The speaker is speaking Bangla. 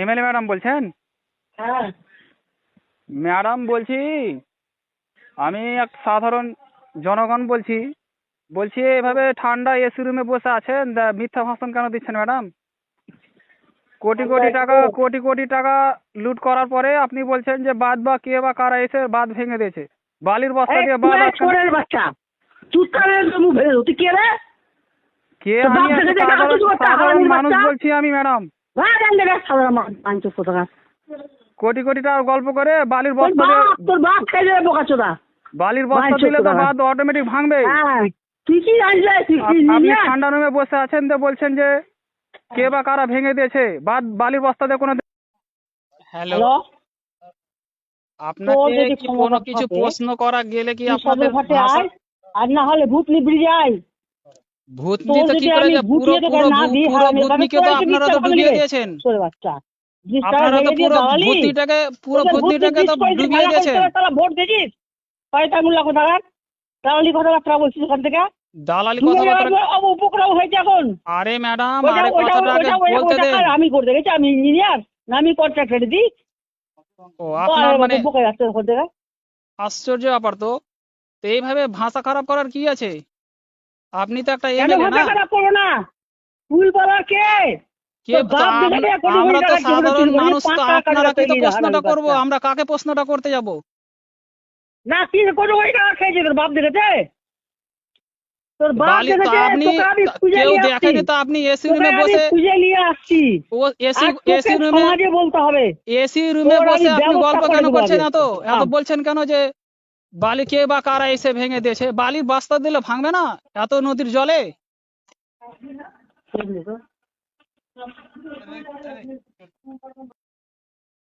এমএলএ ম্যাডাম বলছেন? হ্যাঁ ম্যাডাম বলছি, আমি এক সাধারণ জনগণ বলছি। বলছি এভাবে ঠান্ডা এসি রুমে বসে আছেন, মিথ্যা ভাষণ কেন দিচ্ছেন ম্যাডাম? কোটি কোটি টাকা লুট করার পরে আপনি বলছেন যে বাঁধ বা কে বা কারা এসে বাঁধ ভেঙে দিয়েছে, বালির বস্তা দিয়ে বাঁধ আটকানো। চোরের বাচ্চা মুখ ভেঙে দেবো। তুই কে রে? কে? তোর বাপ আমি থেকে একটা দেখা সাধারণ তুই একটা সাধারণ হারামির মানুষ বাচ্চা। বলছি আমি ম্যাডাম। সাধারণ মানুষ কোথাকার। কোটি কোটি টাকা গল্প করে বালির তোর বস্তা দিয়ে, তোর বাপ খেয়ে যাবে বোকাচোদা। বালির বস্তা দিলে তো বাঁধ অটোমেটিক ভাঙবে। হ্যাঁ তুই কি জানিস রে? তুই কি আপনি নিয়ে ঠান্ডা রুমে বসে আছেন তো বলছেন যে কে বা কারা ভেঙে দিয়েছে বালির বস্তা দিয়ে কোনো। হ্যালো, হ্যালো আপনাকে যদি কি ক্ষমতা কোনো কিছু থাকে, প্রশ্ন করা গেলে কি তুই আপনাদের সদরঘাটে ভাষা? আয়, আর না হলে ভূতনি ব্রিজে আয়। ভূতনি তোর তো কি যদি করে আমি যে গুটিয়ে তোকে না দিই, পুরো হারামি ভূতনিকে তো আপনারা তো ডুবিয়ে দিয়েছেন। চোরের বাচ্চা। আপনারা তো পুরো ভূতনিটাকে তো ডুবিয়ে দিয়েছেন। ভোট দিয়েছিস পয়তামুল্লা কোথাকার দালালি কথাবার্তা বলছিস ওখান থেকে। দালালি তুমি কথাবার্তা? উপক্রম হয়েছে এখন। আরে ম্যাডাম, ওইটা আরে ওইটা কথাটা আগে ওইটা ওইটা বলতে ওইটা দেন। কার? আমি করতে গেছি? আমি ইঞ্জিনিয়ার না আমি কন্ট্রাক্টর দিই? ও আপনার মানে বোকা যাচ্ছে ওখান থেকে। আশ্চর্য ব্যাপার তো। তো এইভাবে ভাষা খারাপ করার কি আছে? আপনি তো একটা কেন এমএলএ ভাষা না? খারাপ করবো না? ফুল বলা কে? কে? তোর বাপ দেখে দে, কোটি আমরা কোটি তো টাকা জীবনে সাধারণ চুরি করেছিস, মানুষ, 5 তো টাকা আপনারা কাজে কি তো লাগিয়ে প্রশ্নটা হারামির করবো? বাচ্চা। আমরা কাকে প্রশ্নটা করতে যাব? না কি কোটি কোটি টাকা খেয়েছে তোর বাপ দেখেছে? তোর বাপ বালি তো দেখেছে? আপনি, তোকে আমি খুঁজে কেউ নিয়ে আসছি। দেখেনি তো আপনি এসি তোকে রুমে আমি বসে, খুঁজে নিয়ে আসছি। ও এসি আর তোকে এসি রুমে সমাজে বলতে হবে। এসি রুমে তোর আমি বসে আপনি ব্যবস্থা গল্প করে কেন দেবো করছেন? আগে। এত বলছেন কেন যে বালি কে বা কারা এসে ভেঙে দিয়েছে? বালির বস্তা দিলে ভাঙবে না এত নদীর জলে?